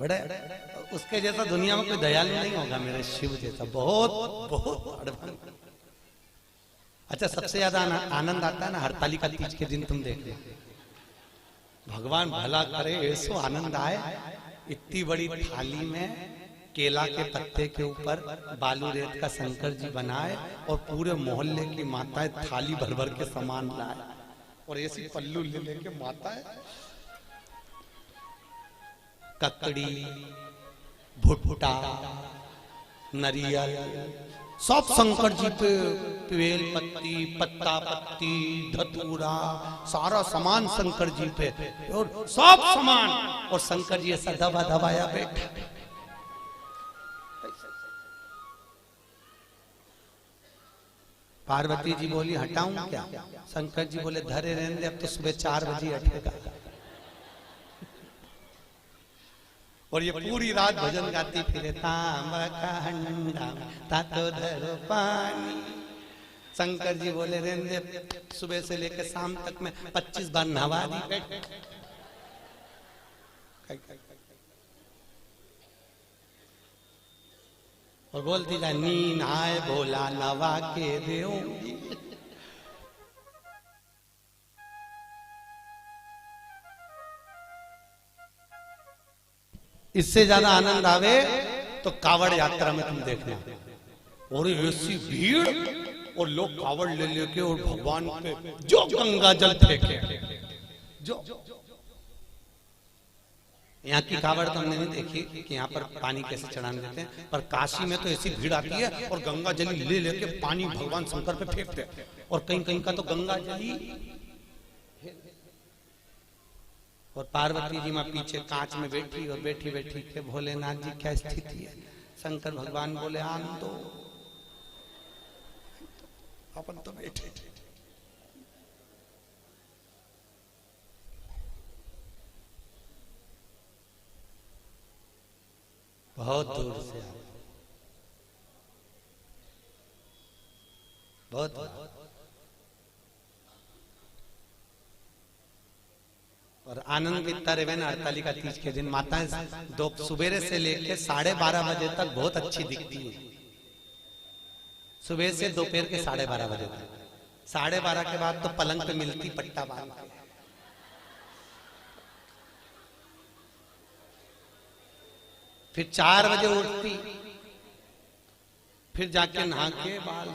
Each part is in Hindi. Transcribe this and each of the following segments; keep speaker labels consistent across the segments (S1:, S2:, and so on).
S1: बड़े उसके जैसा दुनिया में कोई दयालु नहीं होगा मेरे शिव जैसा, बहुत बहुत एडवांस। अच्छा, सबसे ज्यादा आनंद आता है ना हरतालिका तीज के दिन, तुम देख लो, भगवान भला करे ऐसो आनंद आए। इतनी बड़ी थाली में केला के पत्ते के ऊपर बालू रेत का शंकर जी बनाए और पूरे मोहल्ले की माताएं थाली भर भर के सामान लाए और ऐसी पल्लू ले लेके माताएं ककड़ी, भुट्टा, नरियल सब शंकर जी पे, बेल पत्ती, पत्ता पत्ती, धतूरा, सारा सामान शंकर जी पे, और सब सामान, और शंकर जी ऐसा दबा दबाया बैठा। पार्वती जी बोली हटाऊं क्या? शंकर जी बोले धरे रहने दे, अब तो सुबह 4 बजे हटेगा। और ये पूरी रात भजन गाती फिरे, तांबा का हंडा तातो धरो पानी। शंकर जी बोले रहने दे, सुबह से लेकर शाम तक में 25 बार नहवा दी। और बोलती जा, नींद आए भोला नवा के देऊंगी। इससे ज्यादा आनंद आवे तो कावड़ यात्रा में तुम देखना, और ऐसी भीड़ और लोग कावड़ ले लेके और भगवान पे जो गंगा जल फेंके। जो यहाँ की कावड़ तो हमने नहीं देखी कि यहाँ पर पानी कैसे चढ़ाने देते हैं, पर काशी में तो ऐसी भीड़ आती है और गंगा जली ले लेके पानी भगवान शंकर पे फेंकते हैं। और कहीं कहीं का तो गंगा जली, और पार्वती जी माँ पीछे कांच में बैठी, और बैठी बैठी के भोलेनाथ जी क्या स्थिति है। शंकर भगवान बोले आन दो, अपन तो बैठे। बहुत दूर से आए, बहुत। और आनंद इतना रहे ना हरतालिका तीज के दिन, माताएं दो सुबेरे से लेके 12:30 बजे तक बहुत अच्छी दिखती है। सुबह से दोपहर के 12:30 बजे तक, 12:30 के बाद तो पलंग पे मिलती पट्टा बांध के। फिर 4 बजे उठती, फिर जाके नहा के बाल,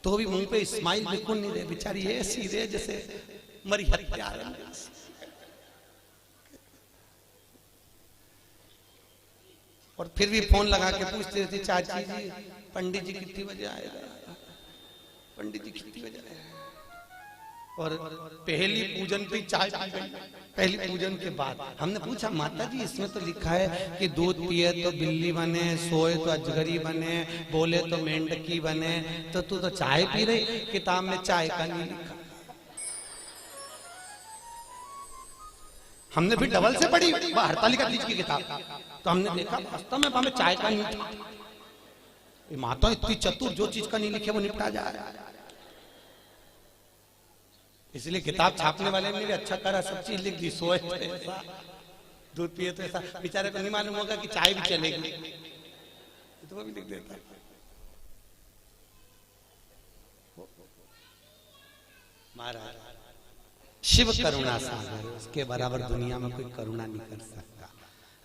S1: तो भी मुंह पे स्माइल बिल्कुल नहीं रहे, बेचारी ऐसी रहे जैसे मरी हत्या। और फिर भी फोन लगा के पूछती रहती, चाची जी पंडित जी कितनी बजे आएगा, पंडित जी कितनी बजे आएगा। और पहली पूजन पे चाय पी गई, पहली पूजन के बाद। हमने पूछा माता जी इसमें तो लिखा है कि दूध पिए तो बिल्ली बने, सोए तो अजगरी बने, बोले तो मेंढकी बने, तो तू तो चाय पी रही, किताब में चाय का नहीं लिखा। हमने फिर डबल से पढ़ी हरतालिका तीज की किताब, तो हमने देखा वास्तव में हमें चाय का नहीं था। माता इतनी चतुर, जो चीज का नहीं लिखे वो निपटा जा रहा है। इसलिए किताब छापने वाले ने भी अच्छा करा, सब चीज लिख दी। सोए तो ऐसा, दूध पिए तो ऐसा, बेचारे को नहीं मालूम होगा कि चाय भी चलेगी, तो वो भी लिख देता। महाराज शिव करुणा सागर, उसके बराबर दुनिया में कोई करुणा नहीं कर सकता।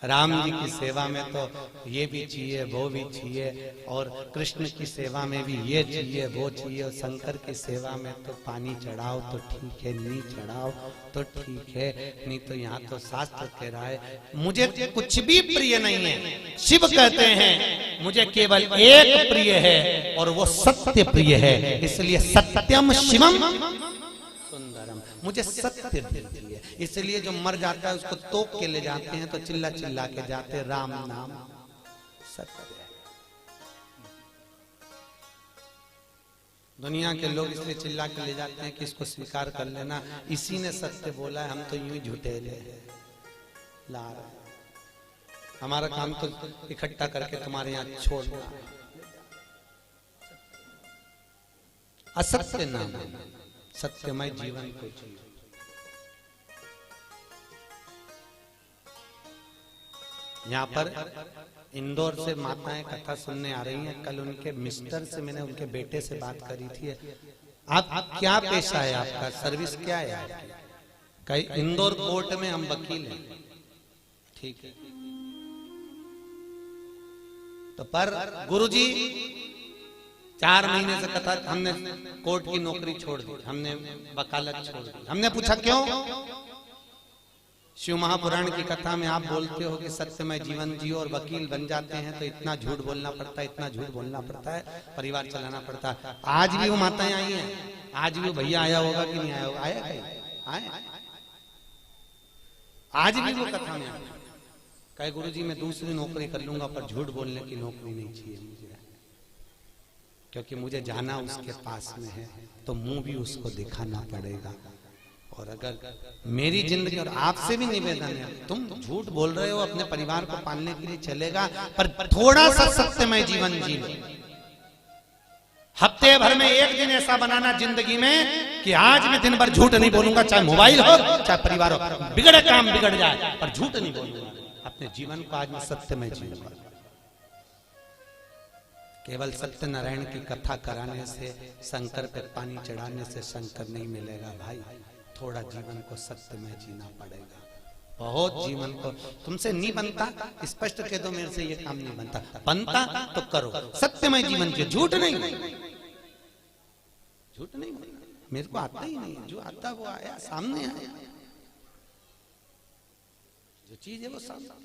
S1: राम जी की सेवा में तो ये भी चाहिए वो भी चाहिए, और कृष्ण की सेवा में भी ये चाहिए वो चाहिए, और शंकर की सेवा में तो पानी चढ़ाओ तो ठीक है, नहीं चढ़ाओ तो ठीक है, नहीं तो यहाँ तो शास्त्र कह रहा है मुझे कुछ भी प्रिय नहीं है। शिव कहते हैं मुझे केवल एक प्रिय है और वो सत्य प्रिय है, इसलिए सत्यम शिवम सुंदरम, मुझे सत्य प्रिय है। इसलिए जो मर जाता है उसको तोप के ले जाते हैं, तो चिल्ला चिल्ला के जाते राम नाम सत्य है। दुनिया के लोग इसलिए चिल्ला के ले जाते हैं कि इसको स्वीकार कर लेना, इसी ने सत्य बोला है, हम तो यूं ही झूठे ला रहे। हमारा काम तो इकट्ठा करके तुम्हारे यहाँ छोड़ना। असत्य नाम, सत्यमय जीवन को जियो। यहाँ पर इंदौर से माताएं कथा सुनने आ रही हैं। कल उनके मिस्टर से मैंने उनके बेटे से बात करी थी। आप क्या पेशा है आपका, सर्विस क्या है आपकी? कई इंदौर कोर्ट में हम वकील हैं। ठीक है, तो पर गुरुजी 4 महीने से कथा, हमने कोर्ट की नौकरी छोड़ दी, हमने वकालत छोड़ दी। हमने पूछा क्यों? शिव महापुराण की कथा में आप बोलते हो कि सत्यमय जीवन जियो और वकील बन जाते हैं तो इतना झूठ बोलना पड़ता है, इतना झूठ बोलना पड़ता है, परिवार चलाना पड़ता है। आज भी वो माताएं आई हैं, आज भी वो भैया आया होगा कि नहीं आया होगा? आया कहीं? आए? आज भी वो कथा में आया। कहे गुरुजी मैं दूसरी नौकरी कर लूंगा पर झूठ बोलने की नौकरी नहीं चाहिए मुझे, क्योंकि मुझे जाना उसके पास में है तो मुंह भी उसको दिखाना पड़ेगा। और अगर मेरी जिंदगी, और आपसे भी निवेदन है, तुम झूठ बोल रहे हो अपने परिवार को पालने के लिए चलेगा, पर थोड़ा सा सत्यमय जीवन जी लो। हफ्ते भर में एक दिन ऐसा बनाना जिंदगी में कि आज मैं दिन भर झूठ नहीं बोलूंगा, चाहे मोबाइल हो चाहे परिवार हो, बिगड़े काम बिगड़ जाए पर झूठ नहीं बोलूंगा। अपने जीवन को आज मैं सत्यमय जीऊंगा। केवल सत्यनारायण की कथा कराने से, शंकर पे पानी चढ़ाने से शंकर नहीं मिलेगा भाई। थोड़ा जीवन को सत्यमय जीना पड़ेगा। बहुत जीवन को तुमसे नहीं बनता, स्पष्ट कह दो मेरे से ये काम नहीं बनता, बनता तो करो सत्यमय जीवन जियो, झूठ नहीं, झूठ नहीं। मेरे को आता ही नहीं, जो आता वो आया, सामने आया, जो चीज है वो सामने।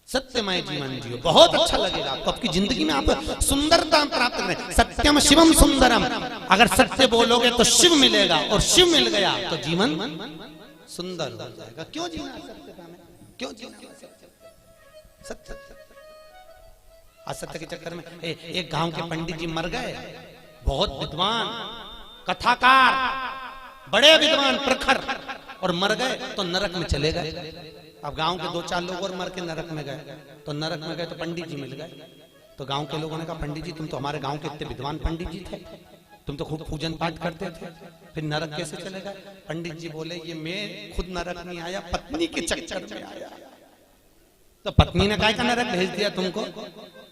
S1: सत्यमय जीवन जियो, बहुत अच्छा लगेगा आपको। आपकी जिंदगी में आप सुंदरता प्राप्त करें। सत्यम शिवम सुंदरम, अगर सत्य बोलोगे तो शिव मिलेगा, और शिव मिल गया तो जीवन सुंदर हो जाएगा। क्यों जीना सत्यता में, क्यों जीना सत्य? असत्य के चक्कर में एक गांव के पंडित जी मर गए, बहुत विद्वान कथाकार, बड़े विद्वान प्रखर, और मर गए तो नरक में चले गए। अब गांव के 2-4 लोग और मर के नरक में गए, तो नरक में गए तो पंडित जी मिल गए। तो गांव के लोगों ने कहा पंडित जी तुम तो हमारे गांव के इतने विद्वान पंडित जी थे, तुम तो खूब पूजन पाठ करते थे, फिर नरक कैसे चले गए? पंडित जी बोले ये मैं खुद नरक नहीं आया, पत्नी के चक्कर में आया। तो पत्नी ने कहा नरक भेज दिया तुमको?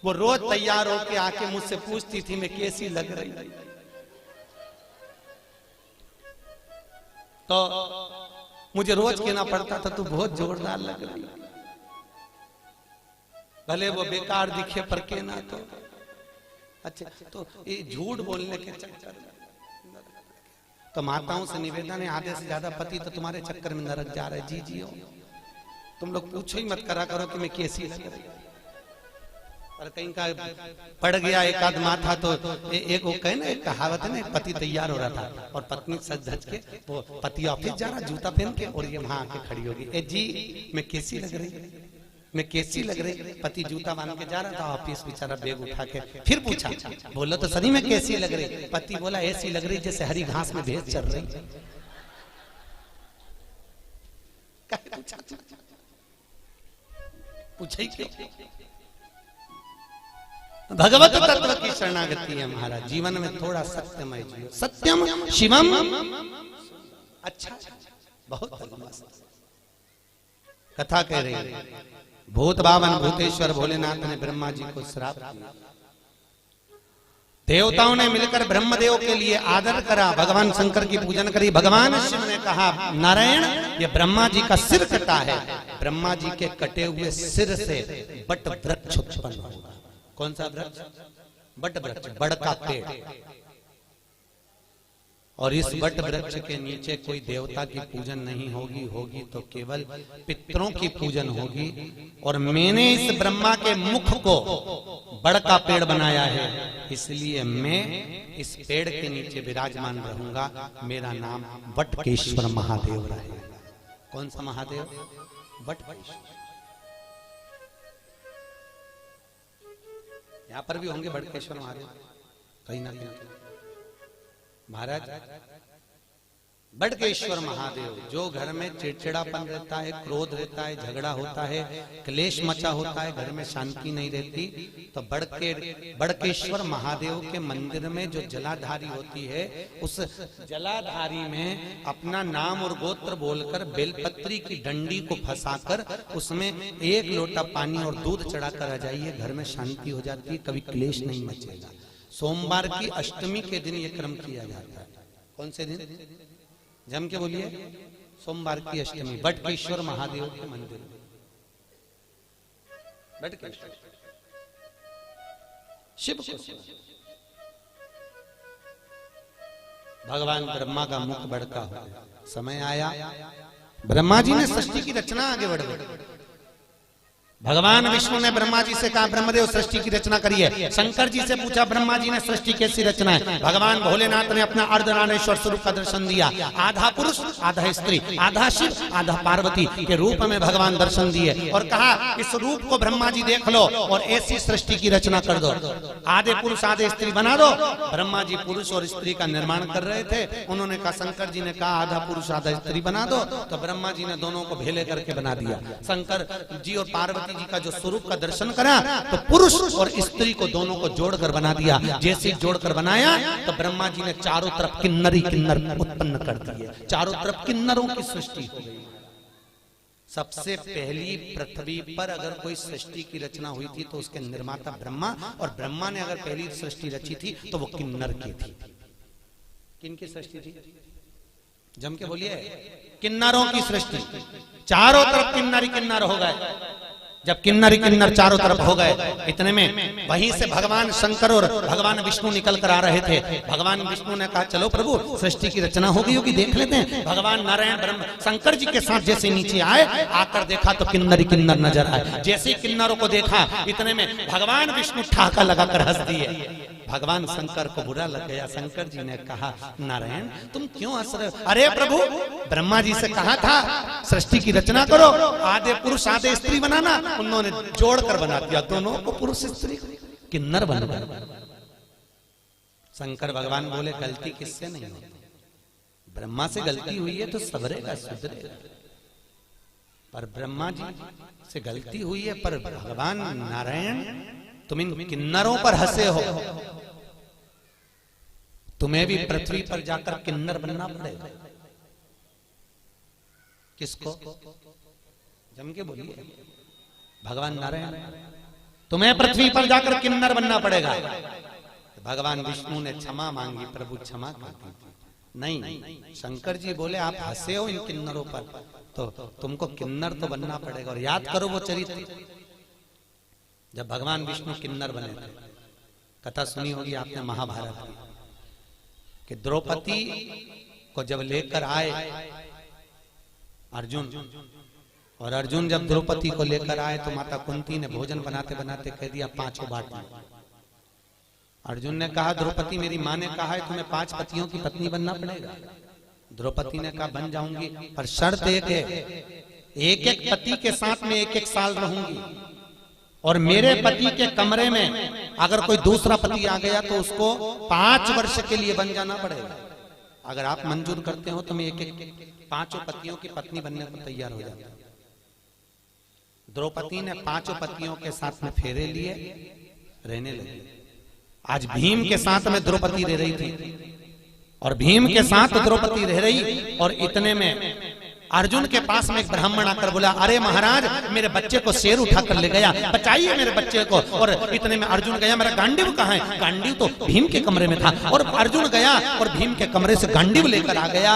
S1: वो रोज तैयार होके आके मुझसे पूछती थी मैं कैसी लग रही। तो मुझे रोज कहना पड़ता था तू बहुत जोरदार लग रही, भले वो बेकार दिखे पर कहना तो अच्छा। तो ये झूठ बोलने के चक्कर में तो माताओं से निवेदन है, आधे से ज्यादा पति तो तुम्हारे चक्कर में नरक जा रहे। जी जियो, तुम लोग पूछो ही मत करा करो कि मैं कैसी लग रही। और कहीं का पड़ गया एक आध माथा तो एक वो कहे ना, एक कहावत है ना, एक पति तैयार हो रहा था और पत्नी सज धज के, वो पति ऑफिस जा रहा जूता पहन के, और ये वहां आके खड़ी होगी, ए जी मैं कैसी लग रही, मैं कैसी लग रही? पति जूता बांध के जा रहा था ऑफिस, बेचारा बैग उठा के, फिर पूछा बोलो तो सही में कैसी लग रही? पति बोला ऐसी लग रही जैसे हरी घास में भैंस चल रही। पूछा ही क्यों? भगवत तत्व की शरणागति है महाराज। जीवन में थोड़ा सत्यमय जियो, सत्यम शिवम। अच्छा, बहुत मस्त कथा कह रही है। भूत बावन भूतेश्वर भोलेनाथ ने ब्रह्मा जी को श्राप दिया। देवताओं ने मिलकर ब्रह्मदेव के लिए आदर करा, भगवान शंकर की पूजन करी। भगवान शिव ने कहा नारायण ये ब्रह्मा जी का सिर कटा है, ब्रह्मा जी के कटे हुए सिर से बट वृक्ष उत्पन्न होगा। कौन सा वृक्ष? बट वृक्ष, बड़ का पेड़। और इस बट वृक्ष के नीचे कोई देवता की पूजन नहीं होगी, होगी तो केवल पितरों की पूजन होगी। और मैंने इस ब्रह्मा के मुख को बड़ का पेड़ बनाया है, इसलिए मैं इस पेड़ के नीचे विराजमान रहूंगा। मेरा नाम वटकेश्वर महादेव रहेगा। कौन सा महादेव? वटकेश्वर। यहां पर भी होंगे बटकेश्वर महादेव कहीं ना कहीं। महाराज बड़केश्वर महादेव, जो घर में चिड़चिड़ापन रहता है, क्रोध रहता है, झगड़ा होता है, क्लेश मचा होता है, घर में शांति नहीं रहती, तो बड़केश्वर महादेव के मंदिर में जो जलाधारी होती है, उस जलाधारी में अपना नाम और गोत्र बोलकर बेलपत्री की डंडी को फंसाकर उसमें 1 लोटा पानी और दूध चढ़ाकर आ जाइए, घर में शांति हो जाती है, कभी क्लेश नहीं मचेगा। सोमवार की अष्टमी के दिन यह क्रम किया जाता है। कौन से दिन? जम के बोलिए। सोमवार की अष्टमी, बटकेश्वर महादेव के मंदिर में। बटकेश्वर शिव को भगवान ब्रह्मा का मुख बड़का हो गया। समय आया, ब्रह्मा जी ने सृष्टि की रचना आगे बढ़ गई। भगवान विष्णु ने ब्रह्मा जी से कहा, ब्रह्मदेव सृष्टि की रचना करिए। शंकर जी से पूछा, ब्रह्मा जी ने सृष्टि कैसी रचना है? भगवान भोलेनाथ ने अपना अर्धनारेश्वर स्वरूप का दर्शन दिया। आधा पुरुष आधा स्त्री, आधा शिव आधा पार्वती के रूप में भगवान दर्शन दिए और कहा, इस रूप को ब्रह्मा जी देख लो और ऐसी सृष्टि की रचना कर दो। आधे पुरुष आधे स्त्री बना दो। ब्रह्मा जी पुरुष और स्त्री का निर्माण कर रहे थे। उन्होंने कहा, शंकर जी ने कहा आधा पुरुष आधा स्त्री बना दो, तो ब्रह्मा जी ने दोनों को भेले करके बना दिया। शंकर जी और पार्वती जी का जो स्वरूप का दर्शन करा तो पुरुष और स्त्री को दोनों को जोड़कर बना दिया। जैसे जोड़कर बनाया तो ब्रह्मा जी ने चारों तरफ किन्नरी किन्नर उत्पन्न कर दिए। चारों तरफ किन्नरों की सृष्टि हो गई। सबसे पहली पृथ्वी पर अगर कोई सृष्टि की रचना हुई थी तो उसके निर्माता ब्रह्मा, और ब्रह्मा ने अगर पहली सृष्टि रची थी तो वो किन्नर की थी। किनकी सृष्टि थी? जम के बोलिए। किन्नरों की सृष्टि। चारों तरफ किन्नरी किन्नर हो गए। जब किन्नर किन्नर चारों तरफ हो गए, इतने में वहीं से भगवान शंकर और भगवान विष्णु निकल कर आ रहे थे। भगवान विष्णु ने कहा, चलो प्रभु सृष्टि की रचना हो गई होगी, देख लेते हैं। भगवान नारायण ब्रह्म शंकर जी के साथ जैसे नीचे आए, आकर देखा तो किन्नर किन्नर नजर आए। जैसे ही किन्नरों को देखा, इतने में भगवान विष्णु ठाका लगाकर हंस दिए। भगवान शंकर को बुरा लग गया। शंकर जी ने कहा, नारायण तुम क्यों हंस रहे हो? अरे प्रभु, ब्रह्मा जी से कहा था सृष्टि की रचना करो, आधे पुरुष आधे स्त्री बनाना, उन्होंने जोड़कर बना दिया, दोनों को पुरुष स्त्री किन्नर बन गए। शंकर भगवान बोले, गलती किससे नहीं होती? ब्रह्मा से गलती हुई है तो सबरेगा सुधरेगा, पर ब्रह्मा जी से गलती हुई है, पर भगवान नारायण तुम इन किन्नरों पर हंसे हो, तुम्हें भी पृथ्वी पर जाकर किन्नर बनना पड़ेगा। किसको? जम के बोलिए। भगवान नारायण, तुम्हें पृथ्वी पर जाकर किन्नर बनना पड़ेगा। भगवान विष्णु ने क्षमा मांगी, प्रभु क्षमा कर दीजिए। नहीं, शंकर जी बोले, आप हंसे हो इन किन्नरों पर, तो तुमको किन्नर तो बनना पड़ेगा। और याद करो वो चरित्र, जब भगवान विष्णु किन्नर बने थे। कथा सुनी होगी आपने महाभारत की, कि द्रौपदी को जब लेकर आए अर्जुन, और अर्जुन जब द्रौपदी को लेकर आए तो माता कुंती ने भोजन बनाते बनाते कह दिया, 5 बांट लो। अर्जुन ने कहा, द्रौपदी मेरी माँ ने कहा है तुम्हें 5 पतियों की पत्नी बनना पड़ेगा। द्रौपदी ने कहा, बन जाऊंगी, पर शर्त एक है, एक एक पति के साथ में 1-1 साल रहूंगी, और मेरे पति के कमरे में अगर कोई दूसरा पति आ गया तो उसको 5 वर्ष के लिए बन जाना पड़ेगा। अगर आप मंजूर करते हो तो मैं 5 पतियों की पत्नी बनने को तैयार हो जाता। द्रौपदी ने 5 पतियों के साथ में फेरे लिए, रहने लगी। आज भीम के साथ में द्रौपदी रह रही थी, और भीम के साथ द्रौपदी रह रही, और इतने में अर्जुन के पास में एक ब्राह्मण आकर बोला, अरे महाराज मेरे बच्चे को शेर उठा कर ले गया, बचाइए मेरे बच्चे को। और इतने में अर्जुन गया, मेरा गांडीव कहाँ है? गांडीव तो भीम के कमरे में था। और अर्जुन गया और भीम के कमरे से गांडीव लेकर आ गया,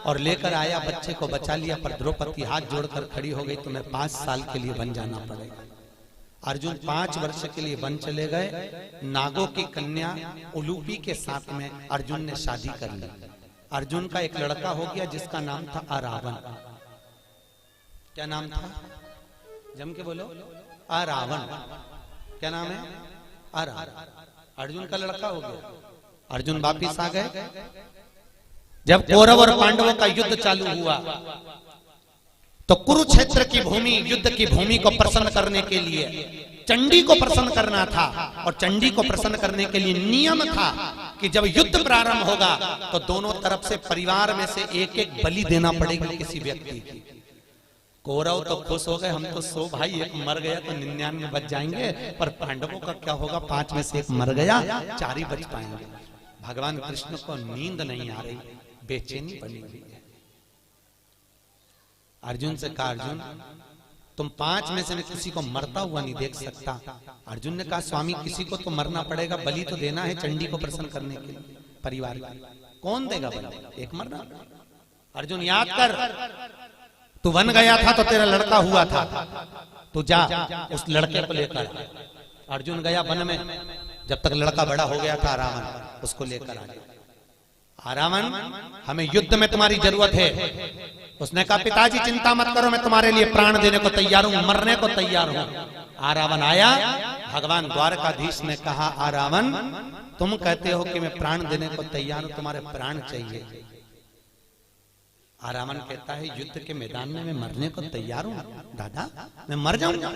S1: और लेकर आया, बच्चे को बचा लिया। पर द्रौपदी हाथ जोड़कर खड़ी हो गई, तुम्हें 5 साल के लिए बन जाना पड़ेगा। अर्जुन 5 वर्ष के लिए बन चले गए। नागों की कन्या उलूपी के साथ में अर्जुन ने शादी कर ली। अर्जुन का एक लड़का हो गया जिसका नाम था अरावण। क्या नाम था? जम के बोलो। अरावण। क्या नाम है? अरावण। अर्जुन का लड़का हो गया। अर्जुन वापिस आ गए। जब कौरव और पांडवों का युद्ध चालू हुआ तो कुरुक्षेत्र की भूमि, युद्ध की भूमि को प्रसन्न करने के लिए चंडी को प्रसन्न करना था, और चंडी को प्रसन्न करने के लिए नियम था कि जब युद्ध प्रारंभ होगा तो दोनों तरफ से परिवार में से एक एक बलि देना पड़ेगा किसी व्यक्ति की। कौरव तो खुश हो गए, हम तो 100 भाई, एक मर गया तो 99 बच जाएंगे, पर पांडवों का क्या होगा, 5 में से एक मर गया, 4 ही बच पाएंगे। भगवान कृष्ण को नींद नहीं आ रही, बेचैनी बनी हुई है। अर्जुन से कहा, अर्जुन तुम 5 में से मैं किसी को मरता हुआ नहीं देख सकता। अर्जुन ने कहा, स्वामी किसी को तो मरना पड़ेगा, बलि तो देना है चंडी को प्रसन्न करने के लिए परिवार का, कौन देगा बलि, एक मरना। अर्जुन याद कर, तू वन गया था तो तेरा लड़का हुआ था, तू जा उस लड़के को लेकर। अर्जुन गया वन में, जब तक लड़का बड़ा हो गया था रावण, उसको लेकर आ गया। रावण हमें युद्ध में तुम्हारी जरूरत है। उसने कहा, पिताजी चिंता मत करो, मैं तुम्हारे लिए प्राण देने को तैयार हूं, मरने को तैयार हूं। रावण आया, भगवान द्वारकाधीश ने कहा, रावण तुम कहते हो कि मैं प्राण देने को तैयार हूं, तुम्हारे प्राण चाहिए। रावण कहता है, युद्ध के मैदान में मैं मरने को तैयार हूं दादा, मैं मर जाऊंगा।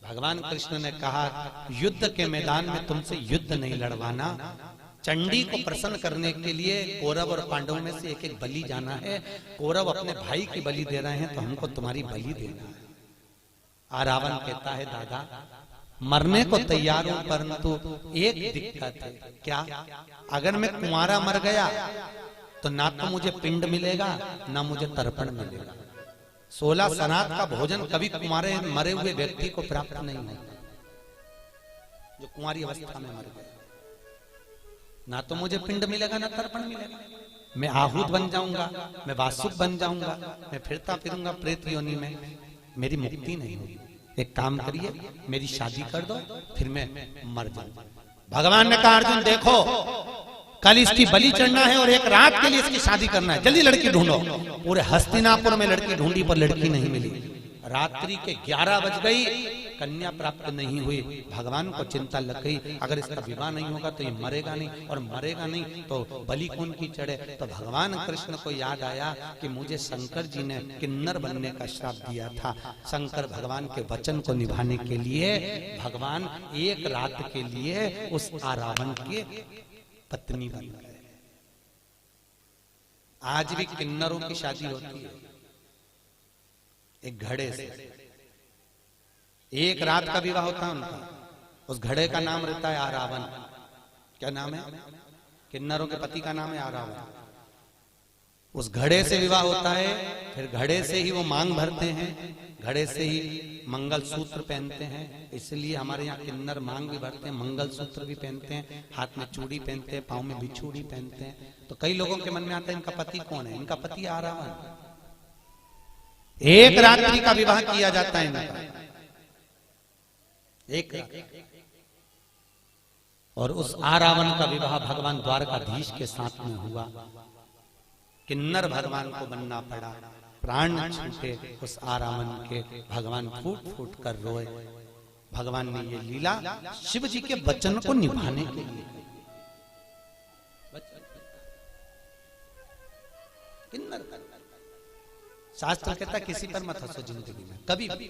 S1: भगवान कृष्ण ने कहा, युद्ध के मैदान में तुमसे युद्ध नहीं लड़वाना, चंडी को प्रसन्न करने के लिए कौरव और पांडवों में से एक एक बलि जाना है। कौरव अपने भाई की बलि दे रहे हैं तो हमको तुम्हारी बलि देना है। रावण कहता है, दादा मरने को तैयार हूं, परंतु एक दिक्कत है। क्या? अगर मैं कुंवारा मर गया तो ना तो मुझे पिंड मिलेगा, ना मुझे तर्पण मिलेगा। 16 सनात का भोजन कभी कुंवारे मरे हुए व्यक्ति को प्राप्त नहीं होता, जो कुंवारी अवस्था में मर गया। ना तो मुझे पिंड मिलेगा, ना तर्पण मिलेगा। मैं आहूत बन जाऊंगा, मैं वासुक बन जाऊंगा, मैं फिरता फिरूंगा प्रेत योनि में, मेरी मुक्ति नहीं होगी। एक काम करिए, मेरी शादी कर दो, फिर मैं मर जाऊंगा। भगवान ने कहा, अर्जुन देखो, कल इसकी बलि चढ़ना है और एक रात के लिए इसकी शादी करना है, जल्दी लड़की ढूंढो। पूरे हस्तिनापुर में लड़की ढूंढी पर लड़की नहीं मिली। रात्रि के 11 बज गई, कन्या प्राप्त नहीं हुई। भगवान को चिंता लग गई, अगर इसका विवाह नहीं होगा तो ये मरेगा नहीं, और मरेगा नहीं तो बलि कौन की चढ़े। तो भगवान कृष्ण को याद आया कि मुझे शंकर जी ने किन्नर बनने का श्राप दिया था। शंकर भगवान के वचन को निभाने के लिए भगवान एक रात के लिए उस रावण के पत्नी बन गए। आज भी किन्नरों की शादी होती है एक घड़े से, एक रात का विवाह होता है उनका। उस घड़े का नाम रहता है आरावन। क्या नाम है? किन्नरों के पति का नाम है आरावन। उस घड़े से विवाह होता है, फिर घड़े से ही वो मांग भरते हैं, घड़े से ही मंगल सूत्र पहनते हैं। इसलिए हमारे यहाँ किन्नर मांग भी भरते हैं, मंगल सूत्र भी पहनते हैं, हाथ में चूड़ी पहनते हैं, पाँव में बिछूड़ी पहनते हैं। तो कई लोगों के मन में आता है इनका पति कौन है? इनका पति आरावन। एक रात्रि का विवाह किया जाता है इनका, एक रात। और उस आरावन का विवाह भगवान द्वारकाधीश के साथ में हुआ। किन्नर भगवान को बनना पड़ा, प्राण छूटे उस आरावन के। भगवान फूट फूट कर रोए। भगवान ने ये लीला शिव जी के वचन को निभाने के लिए। किन्नर शास्त्र कहता किसी पर मत हंसो जिंदगी में कभी भी।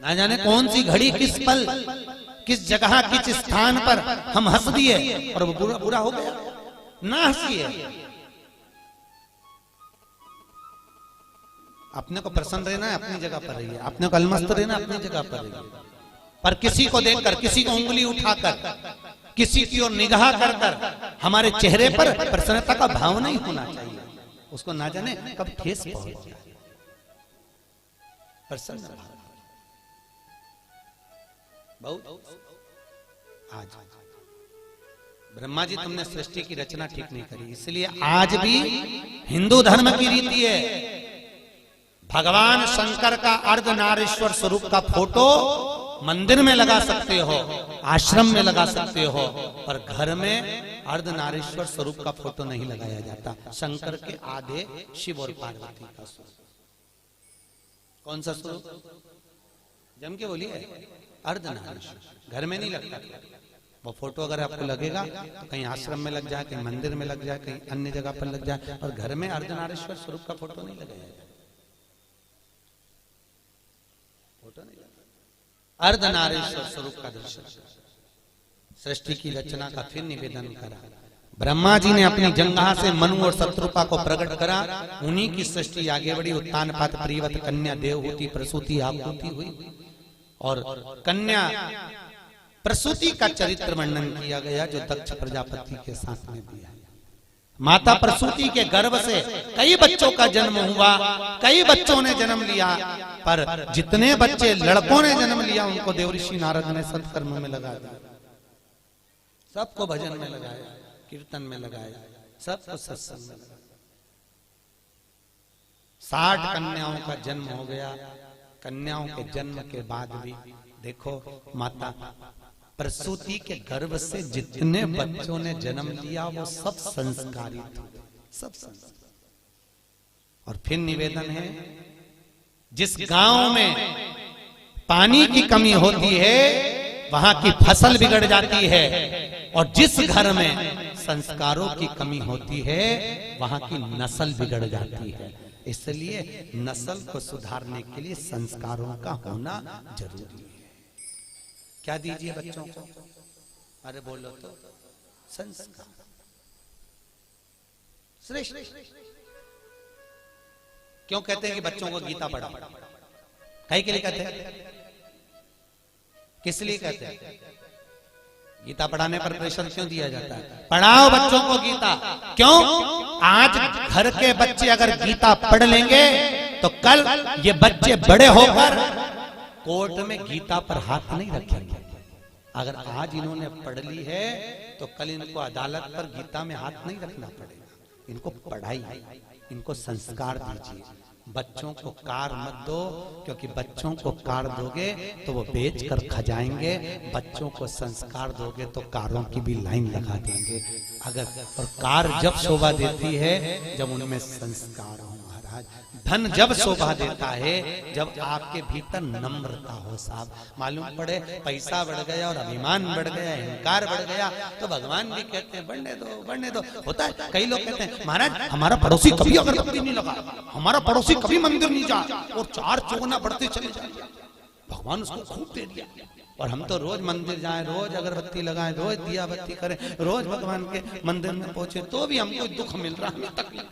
S1: ना जाने कौन सी घड़ी, किस पल, किस जगह, किस स्थान पर हम हंस दिए और वो बुरा बुरा हो गया। ना हंसिए। अपने को प्रसन्न रहना है, अपनी जगह पर रहिए। अपने को अलमस्त रहना, अपनी जगह पर रहिए। पर किसी को देखकर, किसी को उंगली उठाकर, किसी की ओर निगाह कर कर हमारे चेहरे पर प्रसन्नता का भाव नहीं होना चाहिए। उसको ना जाने कब ठेस पहुंच जाए। प्रसन्न भाव बहुत। आज ब्रह्मा जी तुमने सृष्टि की रचना ठीक नहीं करी, इसलिए आज भी हिंदू धर्म की रीति है, भगवान शंकर का अर्धनारीश्वर स्वरूप का फोटो मंदिर में लगा सकते हो, आश्रम में लगा सकते हो, पर घर में अर्धनारीश्वर स्वरूप का फोटो नहीं लगाया जाता। शंकर के आधे शिव और पार्वती का स्वरूप। कौन सा स्वरूप? जम के बोलिए, अर्धनारीश्वर। घर में नहीं लगता वो फोटो। अगर आपको लगेगा तो कहीं आश्रम में लग जाए, कहीं मंदिर में लग जाए, कहीं अन्य जगह पर लग जाए, और घर में अर्धनारीश्वर स्वरूप का फोटो नहीं लगाया जाए। फोटो नहीं लगा। अर्धनारीश्वर स्वरूप का दर्शन। सृष्टि की रचना का फिर निवेदन करा। ब्रह्मा जी ने अपनी जंघा से मनु और शत्रुपा को प्रकट करा, उन्हीं की सृष्टि आगे बढ़ी। उत्तान पात प्रियवत कन्या देवहूति प्रसूति आपूति हुई। और कन्या प्रसूति का चरित्र वर्णन किया गया जो दक्ष प्रजापति के साथ में दिया। माता प्रसूति के गर्भ से कई बच्चों का जन्म हुआ, कई बच्चों ने जन्म लिया, पर जितने बच्चे लड़कों ने जन्म लिया उनको देवऋषि नारद ने सत्कर्म में लगा दिया, सबको भजन में लगाया, कीर्तन में लगाया, सबको सत्संग में लगाया। 60 कन्याओं का जन्म हो गया। कन्याओं के जन्म के बाद भी देखो माता प्रसूति के गर्भ से जितने बच्चों ने जन्म लिया वो सब संस्कारित, सब संस्कार। और फिर निवेदन है, जिस गांव में पानी की कमी होती है वहां की फसल बिगड़ जाती है, और जिस घर में संस्कारों की कमी होती है वहां की नस्ल बिगड़ जाती है। इसलिए नस्ल को सुधारने के लिए संस्कारों का होना जरूरी है। क्या दीजिए बच्चों को? अरे बोलो तो, संस्कार श्रेष्ठ। क्यों कहते हैं कि बच्चों को गीता पढ़ाओ? कहीं के लिए कहते हैं? किस लिए कहते हैं? गीता पढ़ाने पर प्रेशर क्यों दिया जाता है? पढ़ाओ बच्चों को गीता। क्यों? आज घर के बच्चे अगर गीता पढ़ लेंगे तो कल ये बच्चे बड़े होकर कोर्ट में गीता पर हाथ नहीं रखेंगे। अगर आज इन्होंने पढ़ ली है तो कल इनको अदालत पर गीता में हाथ नहीं रखना पड़ेगा। इनको पढ़ाई, इनको संस्कार दीजिए। बच्चों को कार मत दो, क्योंकि बच्चों को कार दोगे तो वो बेच कर खा जाएंगे। बच्चों को संस्कार दोगे तो कारों की भी लाइन लगा देंगे। अगर और कार जब शोभा देती है जब उनमें संस्कार हो महाराज। धन जब शोभा देता है जब आपके भीतर नम्रता हो साहब। मालूम पड़े पैसा बढ़ गया और अभिमान बढ़ गया, अहंकार बढ़ गया तो भगवान भी कहते हैं बढ़ने दो, बढ़ने दो। होता है, कई लोग कहते हैं महाराज हमारा पड़ोसी कभी अगरबत्ती नहीं लगा, हमारा पड़ोसी कभी मंदिर नहीं जा, और 4 चौगुना बढ़ते चले जाए। भगवान उसको खूब दे दिया, और हम तो रोज मंदिर जाएं, रोज अगरबत्ती लगाएं, रोज दिया बत्ती करें, रोज भगवान के मंदिर में पहुंचे, तो भी हमको दुख मिल रहा है।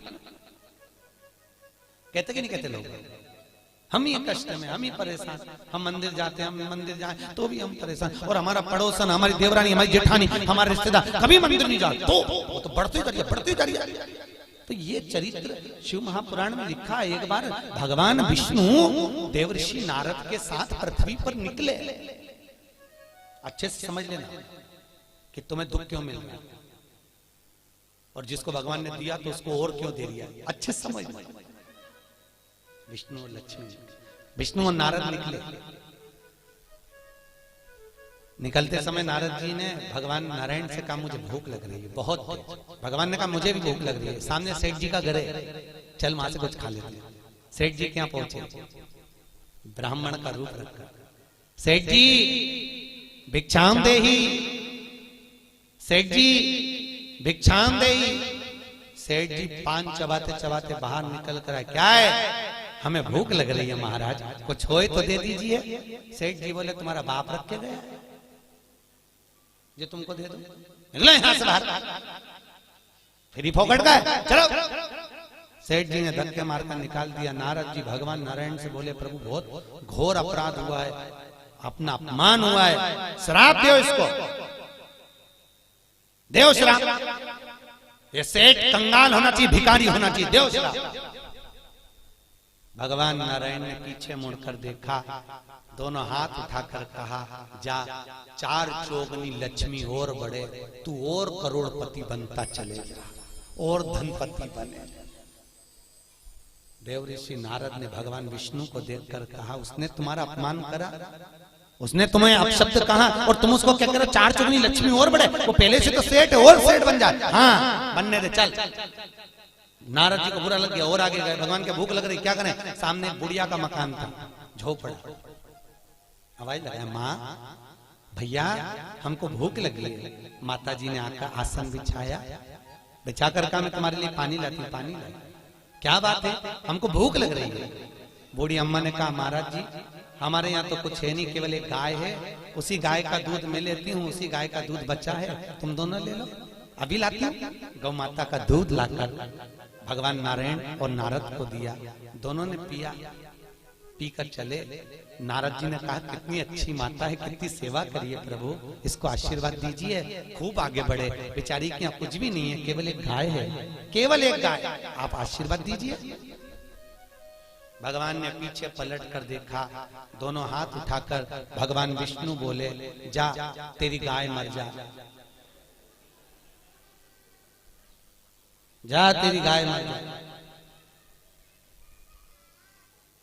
S1: कहते कि नहीं कहते लोग? हम ही कष्ट में, हम ही परेशान। हम मंदिर जाते हैं, हम मंदिर जाएं तो भी हम परेशान, और हमारा पड़ोसन, हमारी देवरानी, हमारी जेठानी, हमारे रिश्तेदार कभी मंदिर नहीं जाते तो वो तो बढ़ते जा रही है, बढ़ते जा रही है। तो ये चरित्र शिव महापुराण में लिखा है। एक बार भगवान विष्णु देवऋषि नारद के साथ पृथ्वी पर निकले। अच्छे से समझ लेना कि तुम्हें दुख क्यों मिल रहा है, और जिसको भगवान ने दिया तो उसको और क्यों दे दिया। अच्छे से समझ। विष्णु और लक्ष्मी, विष्णु और नारद निकले। निकलते समय नारद जी ने भगवान नारायण से कहा मुझे भूख लग रही है बहुत। भगवान ने कहा मुझे भी भूख लग रही है। सामने सेठ जी का घर है, चल वहां से कुछ खा लेते हैं। सेठ जी के यहाँ पहुंचे, ब्राह्मण का रूप रखा। सेठ जी भिक्षाम देही, सेठ जी भिक्षाम देही। सेठ जी पान चबाते चबाते बाहर निकल कर आए। क्या है? हमें भूख लग रही है महाराज, कुछ होए तो दे दीजिए। सेठ जी बोले तुम्हारा बाप रख के गया जो तुमको दे दो, निकलो यहां से बाहर, फिर फोकट का है, चलो। सेठ जी ने धक्के मारकर निकाल दिया। नारद जी भगवान नारायण से बोले प्रभु बहुत घोर अपराध हुआ है, अपना अपमान हुआ है, श्राप दो इसको, देव श्राप। ये सेठ कंगाल होना चाहिए, भिखारी होना चाहिए, देव श्राप। भगवान नारायण ने पीछे मुड़कर देखा, दोनों हाथ उठाकर कहा जा 4 चौगनी लक्ष्मी और बढ़े, तू और करोड़पति बनता चले जा, और धनपति बने। देवऋषि नारद ने भगवान विष्णु को देखकर कहा उसने तुम्हारा अपमान करा, उसने तुम्हें अपशब्द कहा और तुम उसको क्या करो 4 चौगनी लक्ष्मी और बढ़े। वो पहले से तो सेठ है, और सेठ बन जाए। हाँ बनने दे, चल। नारद जी को बुरा लग गया और आगे गए। भगवान के भूख लग रही, क्या करें? सामने बुढ़िया का मकान था, झोपड़ा। आवाज लगाया माँ भैया हमको भूख लगी है। माता जी ने आकर आसन बिछाया, बिछाकर कहा मैं तुम्हारे लिए पानी लाती हूँ। पानी लाई। क्या बात है? हमको भूख लग रही है। बूढ़ी अम्मा ने कहा महाराज जी हमारे यहाँ तो कुछ है नहीं, केवल एक गाय है उसी गाय का दूध मैं लेती हूँ, उसी गाय का दूध बचा है, तुम दोनों ले लो। अभी लाती हूँ। गौ माता का दूध लाकर भगवान नारायण और नारद को दिया। दोनों ने पिया, पीकर चले। नारद जी ने कहा कितनी अच्छी माता है, कितनी सेवा करिए प्रभु, इसको आशीर्वाद दीजिए, खूब आगे बढ़े। बेचारी के यहाँ कुछ भी नहीं है, केवल एक गाय है, केवल एक गाय, आप आशीर्वाद दीजिए। भगवान ने पीछे पलट कर देखा, दोनों हाथ उठाकर भगवान विष्णु बोले, जा तेरी गाय मर जा, जा तेरी गाय मर जा।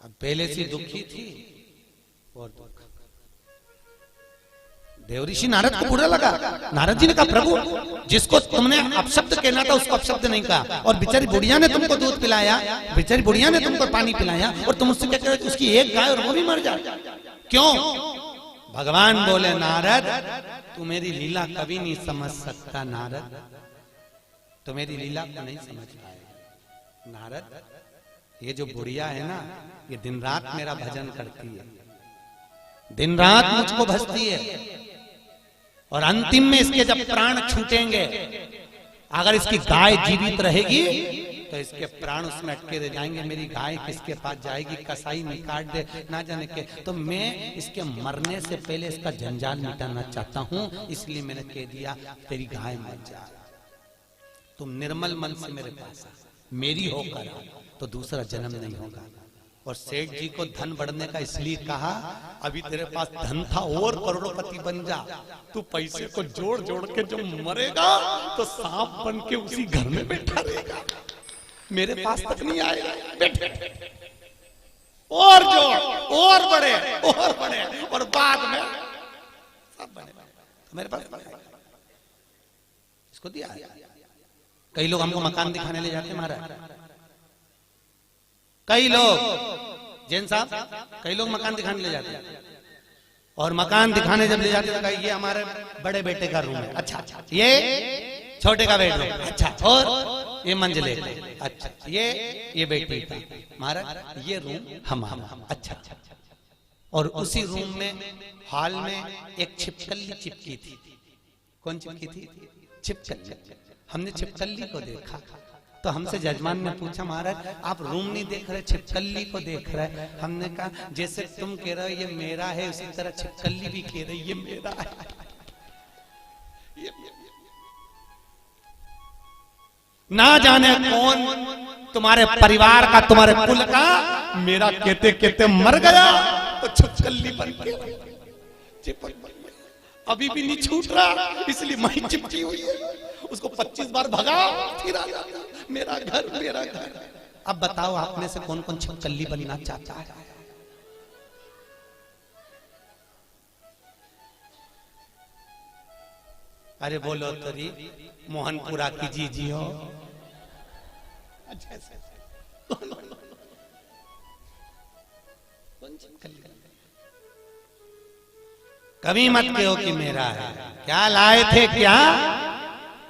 S1: अब पहले से दुखी थी और दुख। देवऋषि नारद को बुरा लगा। नारद जी ने कहा प्रभु जिसको तुमने अपशब्द कहना था उसको अपशब्द नहीं कहा, और बेचारी बुढ़िया ने तुमको दूध पिलाया, बेचारी बुढ़िया ने तुमको पानी पिलाया, और तुम उससे क्या कह रहे हो उसकी एक गाय और वो भी मर जाए, क्यों? भगवान बोले नारद तू मेरी लीला कभी नहीं समझ सकता, नारद तो मेरी लीला को नहीं समझ पाएगा। नारद ये जो बुढ़िया है ना, ये दिन रात मेरा भजन करती है, दिन रात मुझको भजती है, और अंतिम में इसके जब प्राण छूटेंगे, अगर इसकी गाय जीवित रहेगी तो इसके प्राण उसमें अटके रह जाएंगे। मेरी गाय किसके पास जाएगी, कसाई नहीं काट दे ना जाने के, तो मैं इसके मरने से पहले इसका जंजाल मिटाना चाहता हूं, इसलिए मैंने कह दिया तेरी गाय मर जा, तुम निर्मल मन से मेरे पास मेरी होकर तो दूसरा जन्म नहीं होगा। और सेठ जी को धन बढ़ने का इसलिए कहा, अभी तेरे पास धन था और करोड़पति बन जा, तू पैसे को जोड़ जोड़ के जब मरेगा तो सांप बन के उसी घर में बैठा रहेगा, मेरे पास तक नहीं आएगा, बैठे और जोड़ और बड़े और बाद में सब बने तो मेरे पास बनेगा। इसको दिया। कई लोग हमको मकान दिखाने ले जाते महाराज, कई लोग जैन साहब, कई लोग मकान दिखाने ले जाते हैं, और मकान दिखाने जब ले जाते हैं तो ये हमारे बड़े बेटे का रूम है, अच्छा ये छोटे का बेडरूम, अच्छा और ये मंजिले का, अच्छा ये बेटी का, महाराज ये रूम हमारा, अच्छा। और उसी रूम में हॉल में एक छिपकली चिपकी थी। कौन चिपकी थी? छिपकली। हमने छिपकली को देखा तो हमसे जजमान ने पूछा महाराज आप रूम नहीं देख रहे, छिपकली को देख रहे। हमने कहा जैसे तुम कह रहे हो ये मेरा है, उसी तरह छिपकली भी कह रही ये मेरा है। ना जाने कौन तुम्हारे परिवार का, तुम्हारे कुल का मेरा कहते कहते मर गया तो छिपकली बन के अभी भी नहीं छूट रहा, इसलिए मैं चिपकी हुई है। उसको 25 बार भगा फिर आ जाता, मेरा घर मेरा घर। अब बताओ आप में से कौन कौन छिपकली बनना चाहता है? अरे बोलो तरी मोहनपुरा की जी हो। कभी मत कहो कि मेरा है। क्या लाए थे क्या?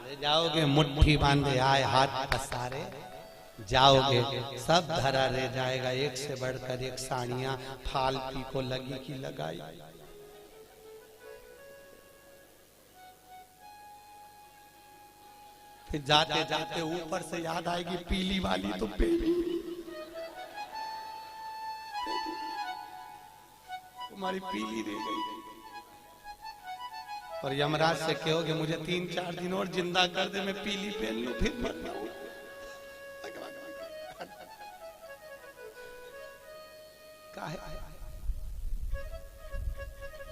S1: ले जाओगे मुट्ठी बांधे आए हाथ पसारे, जाओगे सब धरा रह जाएगा। एक से बढ़कर एक साड़ियां फालतू को लगी की लगाई। फिर जाते जाते ऊपर से याद आएगी पीली वाली तो पीली तुम्हारी पीली रह गई। और यमराज से कहोगे मुझे 3-4 दिन और जिंदा कर दे, मैं पीली पहन लूं फिर मर जाऊं।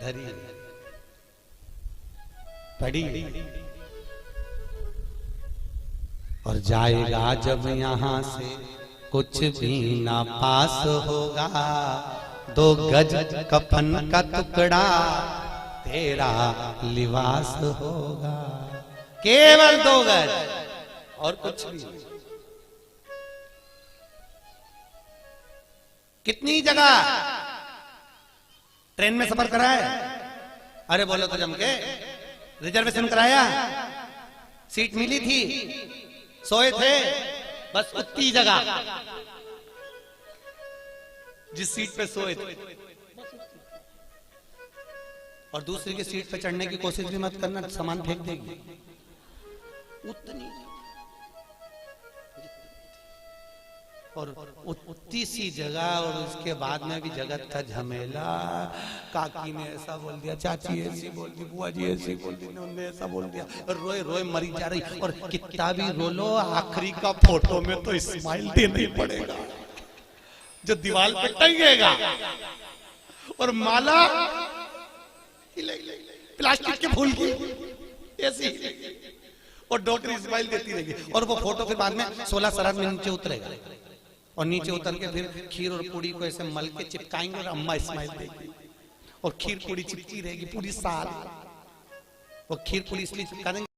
S1: धरी पड़ी और जाएगा जब यहाँ से कुछ भी ना पास होगा। 2 गज कफन का टुकड़ा तेरा लिबास होगा। केवल 2 गज और कुछ भी। कितनी जगह ट्रेन में सफर कराया? अरे बोलो तो जम के। रिजर्वेशन कराया, सीट मिली थी, सोए थे, बस उतनी जगह जिस सीट पे सोए थे। और दूसरे की सीट पे चढ़ने की कोशिश भी मत करना, सामान फेंक देगी। उतनी और उतनी सी जगह, और उसके बाद में भी जगत का झमेला। काकी ने ऐसा बोल दिया, चाची ऐसी बोल दी, बुआ जी ऐसी बोल दी, उन्होंने ऐसा बोल दिया, और रोए रोए मरी जा रही। और कितना भी रो लो, आखिरी का फोटो में तो स्माइल देना ही पड़ेगा, जो दीवार पे टंगेगा। और माला प्लास्टिक के फूल की ऐसी, और डॉक्टर स्माइल देती रहेगी। और वो फोटो फिर बाद में 16 शराब में नीचे उतरेगा, और नीचे उतर के फिर खीर और पूड़ी को ऐसे मल के चिपकाएंगे, और अम्मा स्माइल देगी, और खीर पूड़ी चिपकी रहेगी पूरी साल। वो खीर पूड़ी इसलिए चिपका देंगे